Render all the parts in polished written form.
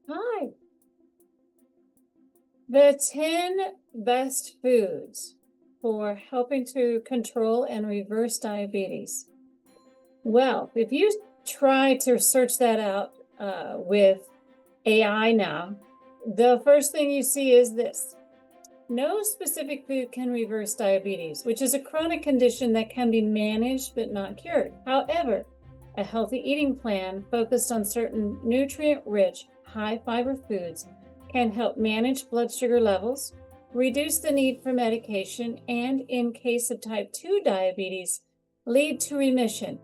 Hi. The 10 best foods for helping to control and reverse diabetes. Well, if you try to search that out with AI now, the first thing you see is this. No specific food can reverse diabetes, which is a chronic condition that can be managed but not cured. However, a healthy eating plan focused on certain nutrient-rich, high-fiber foods can help manage blood sugar levels, reduce the need for medication, and in case of type 2 diabetes, lead to remission.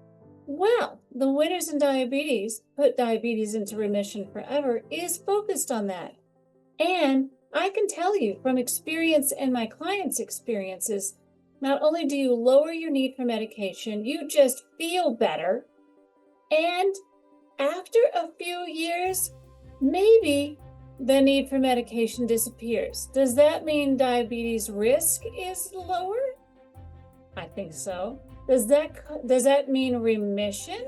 Well, the Winners in Diabetes, Put Diabetes into Remission Forever, is focused on that. And I can tell you from experience and my clients' experiences, not only do you lower your need for medication, you just feel better. And after a few years, maybe the need for medication disappears. Does that mean diabetes risk is lower? I think so. Does that mean remission?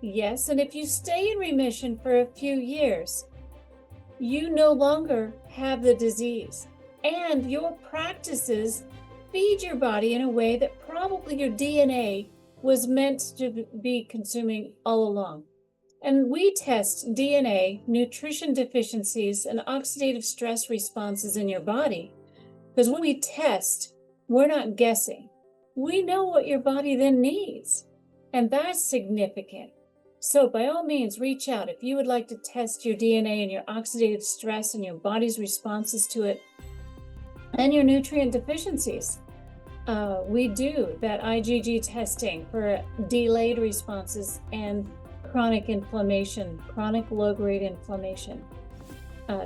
Yes, and if you stay in remission for a few years, you no longer have the disease, and your practices feed your body in a way that probably your DNA was meant to be consuming all along. And we test DNA, nutrition deficiencies, and oxidative stress responses in your body. Because when we test, we're not guessing. We know what your body then needs. And that's significant. So by all means, reach out if you would like to test your DNA and your oxidative stress and your body's responses to it and your nutrient deficiencies. We do that IgG testing for delayed responses and chronic inflammation, chronic low-grade inflammation.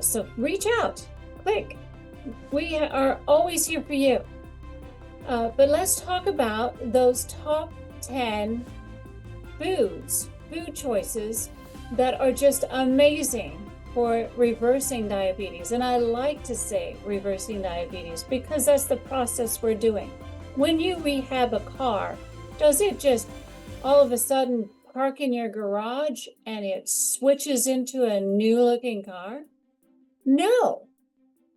So reach out, click. We are always here for you. But let's talk about those top 10 food choices that are just amazing for reversing diabetes. And I like to say reversing diabetes because that's the process we're doing. When you rehab a car, does it just all of a sudden park in your garage and it switches into a new looking car? No.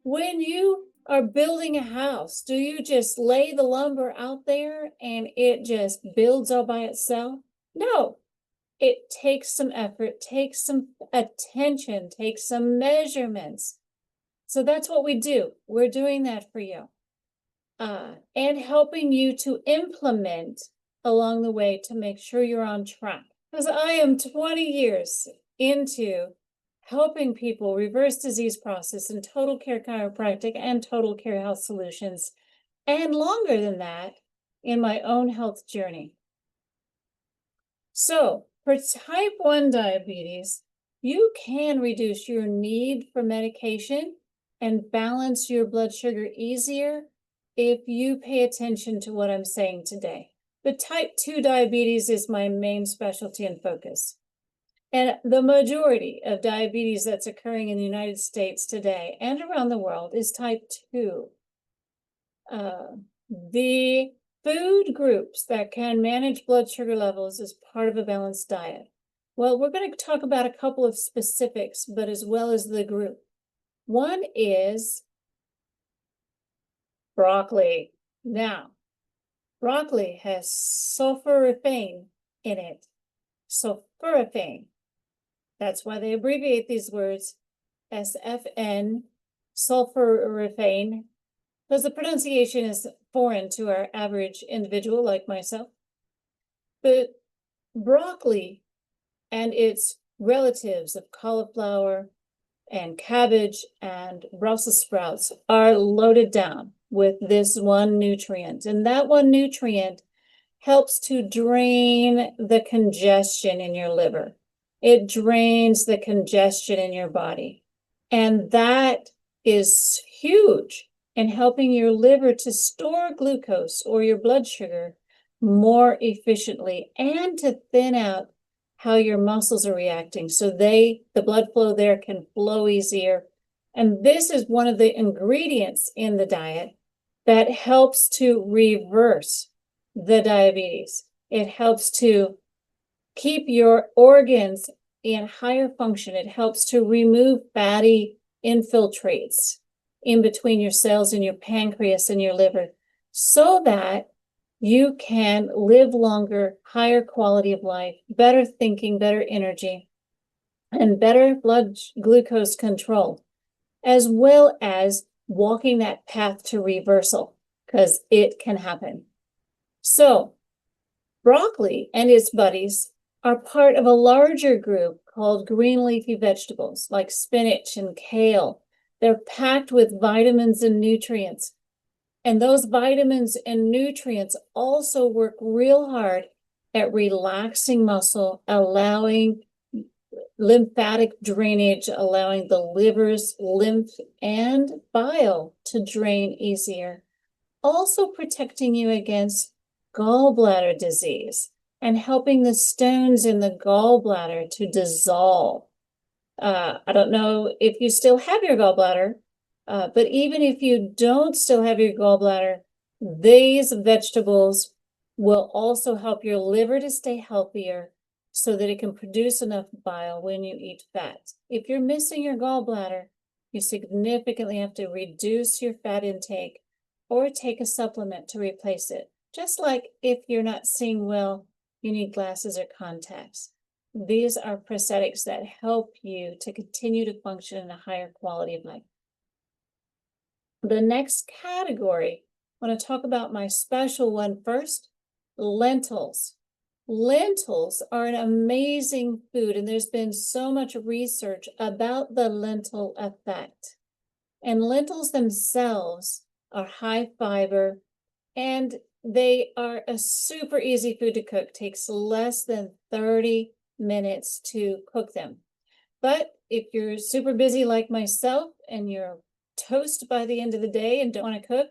When you are building a house, do you just lay the lumber out there and it just builds all by itself? No. It takes some effort, takes some attention, takes some measurements. So that's what we do. We're doing that for you. And helping you to implement along the way to make sure you're on track. Because I am 20 years into helping people reverse disease process in total care chiropractic and total care health solutions, and longer than that in my own health journey. So for type 1 diabetes, you can reduce your need for medication and balance your blood sugar easier if you pay attention to what I'm saying today. But type 2 diabetes is my main specialty and focus. And the majority of diabetes that's occurring in the United States today and around the world is type 2. The food groups that can manage blood sugar levels as part of a balanced diet. Well, we're going to talk about a couple of specifics, but as well as the group. One is broccoli. Now, broccoli has sulforaphane in it. Sulforaphane. That's why they abbreviate these words SFN, sulforaphane, because the pronunciation is foreign to our average individual like myself. But broccoli and its relatives of cauliflower and cabbage and Brussels sprouts are loaded down with this one nutrient. And that one nutrient helps to drain the congestion in your liver. It drains the congestion in your body. And that is huge in helping your liver to store glucose or your blood sugar more efficiently and to thin out how your muscles are reacting so the blood flow there can flow easier. And this is one of the ingredients in the diet that helps to reverse the diabetes. It helps to keep your organs in higher function. It helps to remove fatty infiltrates in between your cells in your pancreas and your liver so that you can live longer, higher quality of life, better thinking, better energy, and better blood glucose control, as well as walking that path to reversal, because it can happen. So broccoli and its buddies are part of a larger group called green leafy vegetables like spinach and kale. They're packed with vitamins and nutrients. And those vitamins and nutrients also work real hard at relaxing muscle, allowing lymphatic drainage, allowing the liver's lymph and bile to drain easier. Also protecting you against gallbladder disease and helping the stones in the gallbladder to dissolve. I don't know if you still have your gallbladder, but even if you don't still have your gallbladder, these vegetables will also help your liver to stay healthier so that it can produce enough bile when you eat fat. If you're missing your gallbladder, you significantly have to reduce your fat intake or take a supplement to replace it. Just like if you're not seeing well, you need glasses or contacts. These are prosthetics that help you to continue to function in a higher quality of life. The next category, I want to talk about my special one first, lentils. Lentils are an amazing food, and there's been so much research about the lentil effect. And lentils themselves are high fiber, and they are a super easy food to cook. Takes less than 30 minutes to cook them. But if you're super busy like myself and you're toast by the end of the day and don't want to cook,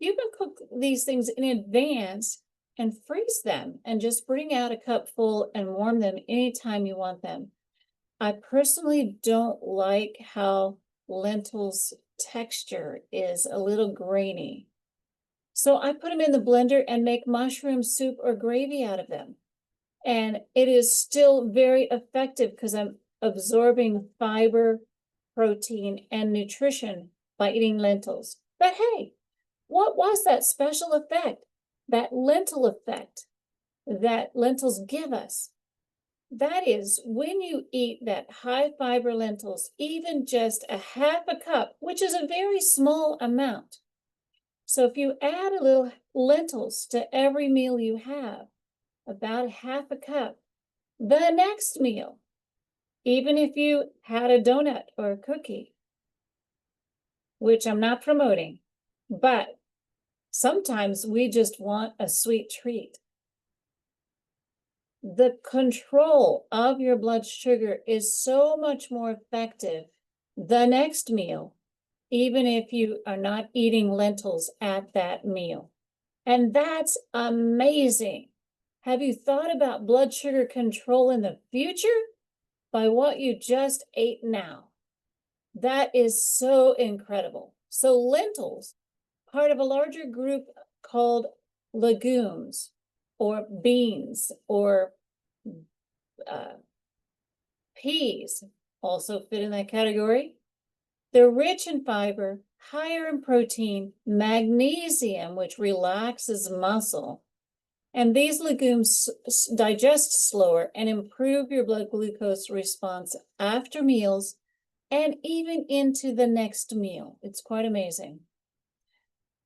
you can cook these things in advance and freeze them and just bring out a cup full and warm them anytime you want them. I personally don't like how lentils texture is a little grainy. So I put them in the blender and make mushroom soup or gravy out of them. And it is still very effective because I'm absorbing fiber, protein, and nutrition by eating lentils. But hey, what was that special effect, that lentil effect that lentils give us? That is when you eat that high fiber lentils, even just a half a cup, which is a very small amount. So if you add a little lentils to every meal you have, about half a cup, the next meal, even if you had a donut or a cookie, which I'm not promoting, but sometimes we just want a sweet treat. The control of your blood sugar is so much more effective the next meal, even if you are not eating lentils at that meal. And that's amazing. Have you thought about blood sugar control in the future by what you just ate now? That is so incredible. So lentils, part of a larger group called legumes or beans or peas, also fit in that category. They're rich in fiber, higher in protein, magnesium, which relaxes muscle. And these legumes digest slower and improve your blood glucose response after meals and even into the next meal. It's quite amazing.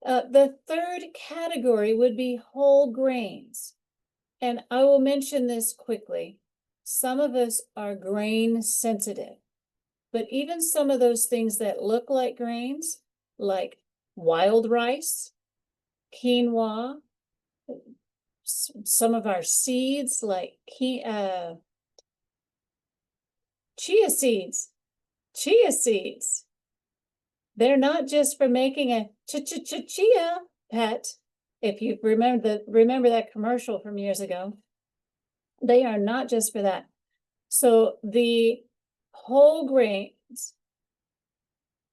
The third category would be whole grains. And I will mention this quickly. Some of us are grain sensitive, but even some of those things that look like grains, like wild rice, quinoa, some of our seeds like chia seeds. Chia seeds. They're not just for making a chia pet. If you remember that commercial from years ago, they are not just for that. So the whole grains,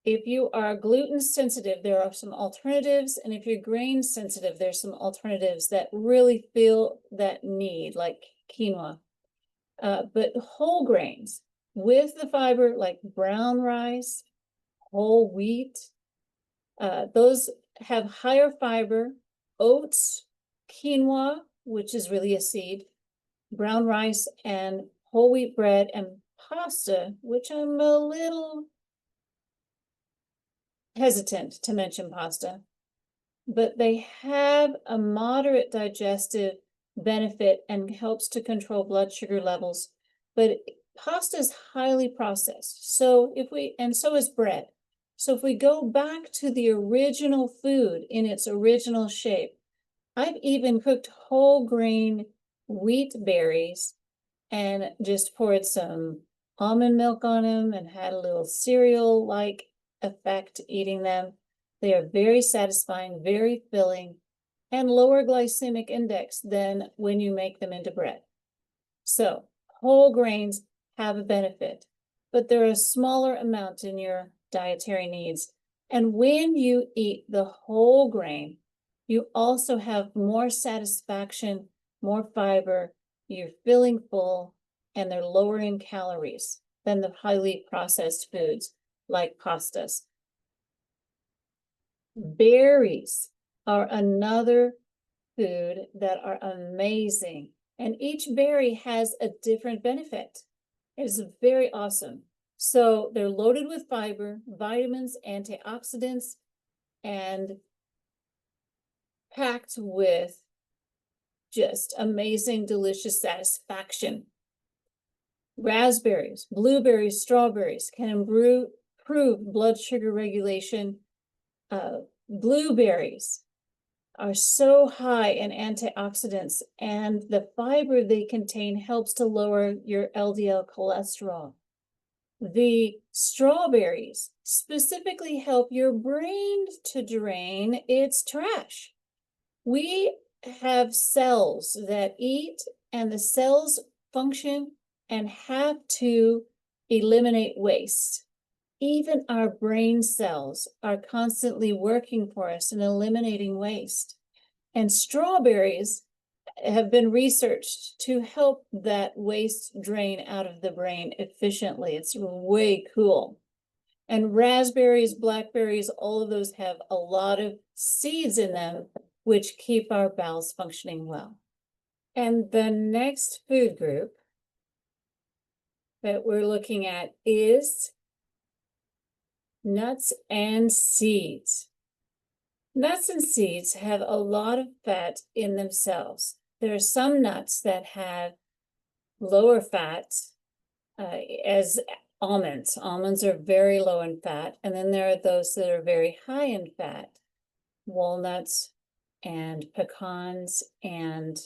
if you are gluten sensitive, there are some alternatives. And if you're grain sensitive, there's some alternatives that really feel that need, like quinoa. but whole grains with the fiber like brown rice, whole wheat, those have higher fiber. Oats, quinoa, which is really a seed, brown rice, and whole wheat bread, and pasta, which I'm a little hesitant to mention pasta, but they have a moderate digestive benefit and helps to control blood sugar levels. But pasta is highly processed. So so is bread. So if we go back to the original food in its original shape, I've even cooked whole grain wheat berries and just poured some almond milk on them and had a little cereal-like effect eating them. They are very satisfying, very filling, and lower glycemic index than when you make them into bread. So whole grains have a benefit, but they're a smaller amount in your dietary needs. And when you eat the whole grain, you also have more satisfaction, more fiber, you're feeling full, and they're lower in calories than the highly processed foods like pastas. Berries are another food that are amazing, and each berry has a different benefit. It is very awesome. So they're loaded with fiber, vitamins, antioxidants, and packed with just amazing, delicious satisfaction. Raspberries, blueberries, strawberries can improve blood sugar regulation. Blueberries are so high in antioxidants, and the fiber they contain helps to lower your LDL cholesterol. The strawberries specifically help your brain to drain its trash. We have cells that eat, and the cells function and have to eliminate waste. Even our brain cells are constantly working for us and eliminating waste. And strawberries have been researched to help that waste drain out of the brain efficiently. It's way cool. And raspberries, blackberries, all of those have a lot of seeds in them, which keep our bowels functioning well. And the next food group that we're looking at is nuts and seeds. Nuts and seeds have a lot of fat in themselves. There are some nuts that have lower fat, as almonds. Almonds are very low in fat, and then there are those that are very high in fat. Walnuts and pecans and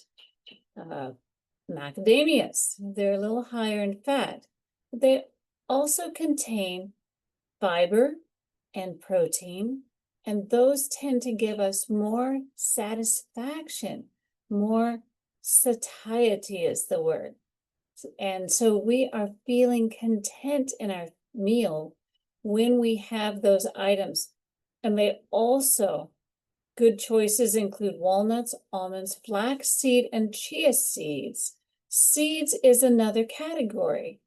macadamias. They're a little higher in fat. They also contain fiber and protein, and those tend to give us more satisfaction, more satiety is the word. And so we are feeling content in our meal when we have those items. And they also, good choices include walnuts, almonds, flaxseed, and chia seeds. Seeds is another category,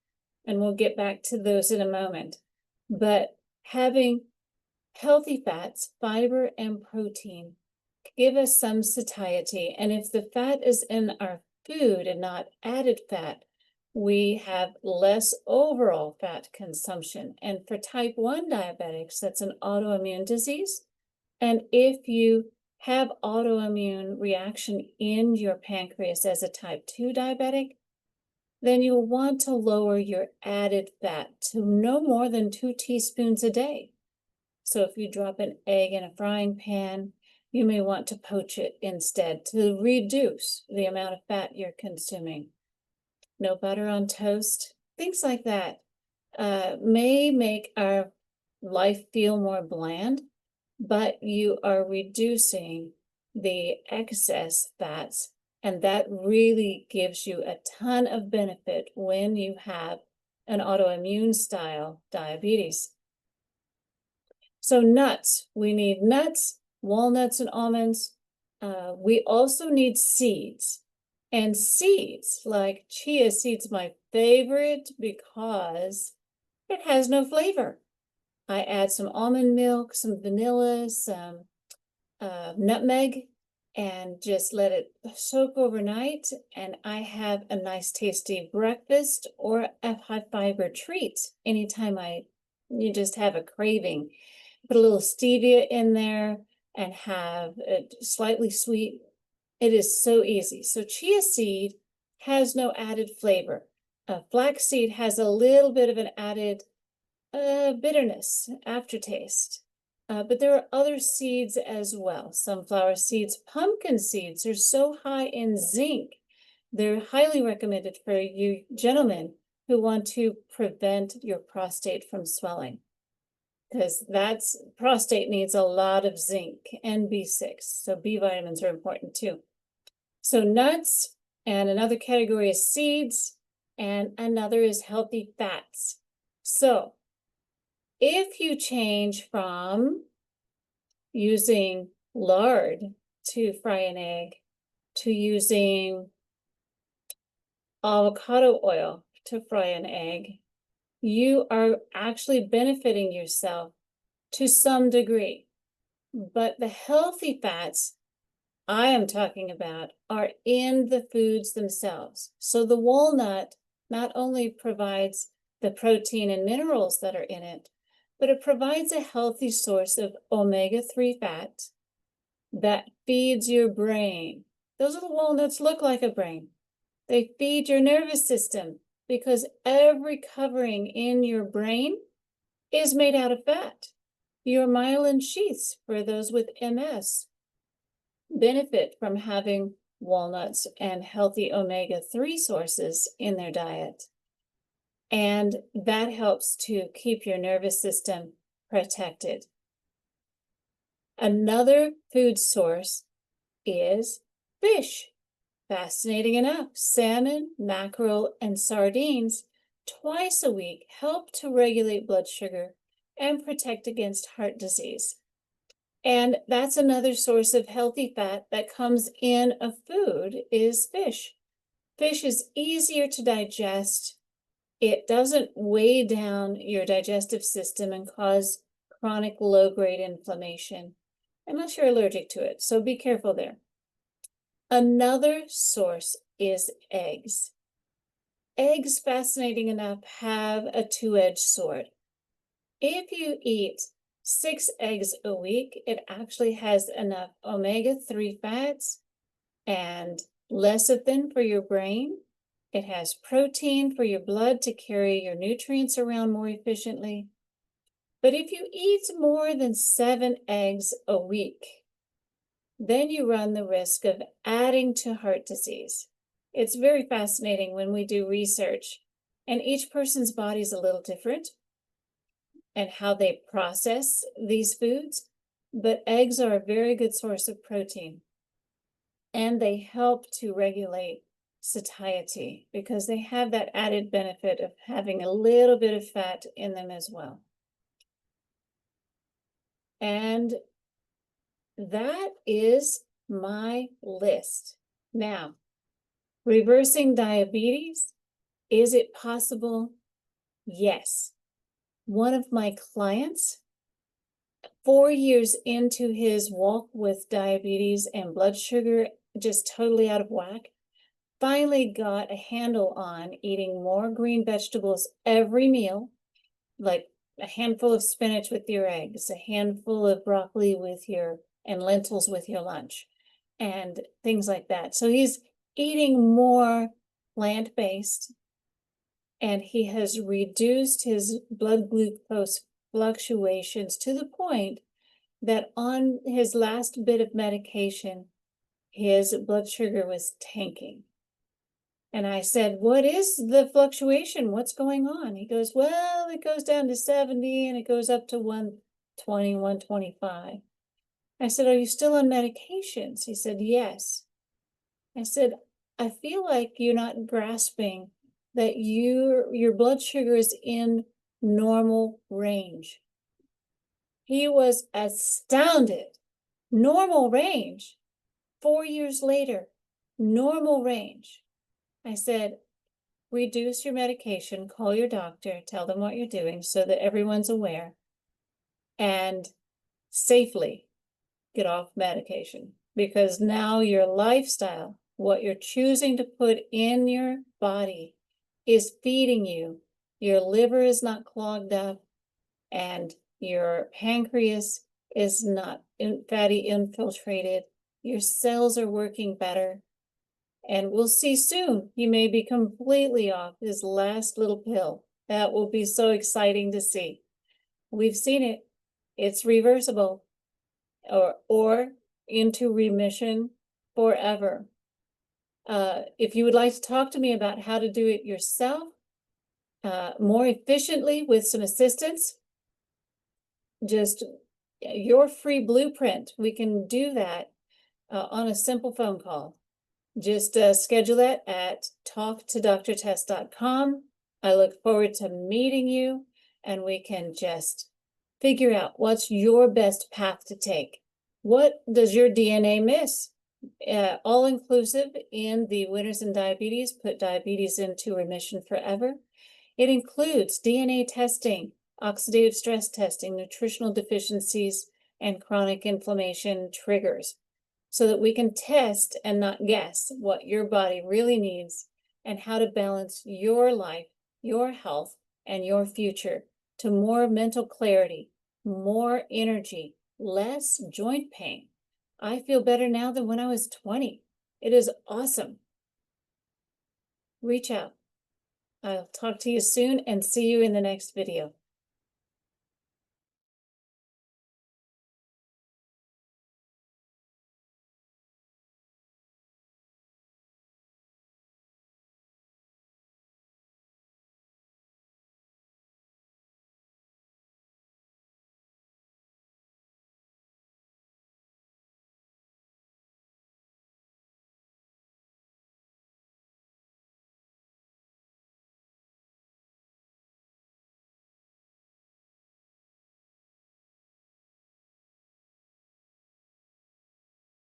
and we'll get back to those in a moment. But having healthy fats, fiber, and protein give us some satiety. And if the fat is in our food and not added fat, we have less overall fat consumption. And for type 1 diabetics, that's an autoimmune disease. And if you have autoimmune reaction in your pancreas as a type 2 diabetic, then you'll want to lower your added fat to no more than 2 teaspoons a day. So if you drop an egg in a frying pan, you may want to poach it instead to reduce the amount of fat you're consuming. No butter on toast, things like that may make our life feel more bland, but you are reducing the excess fats, and that really gives you a ton of benefit when you have an autoimmune style diabetes. So nuts, we need nuts, walnuts, and almonds. We also need seeds. And seeds, like chia seeds, my favorite because it has no flavor. I add some almond milk, some vanilla, some nutmeg, and just let it soak overnight. And I have a nice tasty breakfast or a high fiber treat anytime you just have a craving. Put a little stevia in there and have it slightly sweet. It is so easy. So chia seed has no added flavor. Flaxseed has a little bit of an added bitterness, aftertaste. But there are other seeds as well. Sunflower seeds, pumpkin seeds are so high in zinc. They're highly recommended for you gentlemen who want to prevent your prostate from swelling, because prostate needs a lot of zinc and B6. So B vitamins are important too. So nuts, and another category is seeds, and another is healthy fats. So if you change from using lard to fry an egg to using avocado oil to fry an egg, you are actually benefiting yourself to some degree. But the healthy fats I am talking about are in the foods themselves. So the walnut not only provides the protein and minerals that are in it, but it provides a healthy source of omega-3 fat that feeds your brain. Those little walnuts look like a brain. They feed your nervous system because every covering in your brain is made out of fat. Your myelin sheaths, for those with MS, benefit from having walnuts and healthy omega-3 sources in their diet. And that helps to keep your nervous system protected. Another food source is fish. Fascinating enough, salmon, mackerel, and sardines twice a week help to regulate blood sugar and protect against heart disease. And that's another source of healthy fat that comes in a food is fish. Fish is easier to digest. It doesn't weigh down your digestive system and cause chronic low-grade inflammation, unless you're allergic to it, so be careful there. Another source is eggs. Eggs, fascinating enough, have a two-edged sword. If you eat 6 eggs a week, it actually has enough omega-3 fats and lecithin for your brain. It has protein for your blood to carry your nutrients around more efficiently. But if you eat more than 7 eggs a week, then you run the risk of adding to heart disease. It's very fascinating when we do research, and each person's body is a little different and how they process these foods, but eggs are a very good source of protein, and they help to regulate satiety because they have that added benefit of having a little bit of fat in them as well. And that is my list. Now, reversing diabetes, is it possible? Yes. One of my clients, 4 years into his walk with diabetes and blood sugar just totally out of whack, finally got a handle on eating more green vegetables every meal, like a handful of spinach with your eggs, a handful of broccoli and lentils with your lunch, and things like that. So he's eating more plant-based, and he has reduced his blood glucose fluctuations to the point that on his last bit of medication, his blood sugar was tanking. And I said, what is the fluctuation? What's going on? He goes, well, it goes down to 70 and it goes up to 120, 125. I said, are you still on medications? He said, yes. I said, I feel like you're not grasping that your blood sugar is in normal range. He was astounded. Normal range. 4 years later, normal range. I said, reduce your medication, call your doctor, tell them what you're doing so that everyone's aware, and safely get off medication, because now your lifestyle, what you're choosing to put in your body, is feeding you. Your liver is not clogged up, and your pancreas is not fatty infiltrated. Your cells are working better. And we'll see soon, you may be completely off this last little pill. That will be so exciting to see. We've seen it. It's reversible, or into remission forever. If you would like to talk to me about how to do it yourself, more efficiently with some assistance, just your free blueprint, we can do that on a simple phone call. Just schedule that at talktodrtess.com. I look forward to meeting you, and we can just figure out what's your best path to take. What does your DNA miss? All inclusive in the Winners in Diabetes, Put Diabetes into Remission Forever. It includes DNA testing, oxidative stress testing, nutritional deficiencies, and chronic inflammation triggers, so that we can test and not guess what your body really needs and how to balance your life, your health, and your future to more mental clarity, more energy, less joint pain. I feel better now than when I was 20. It is awesome. Reach out. I'll talk to you soon and see you in the next video.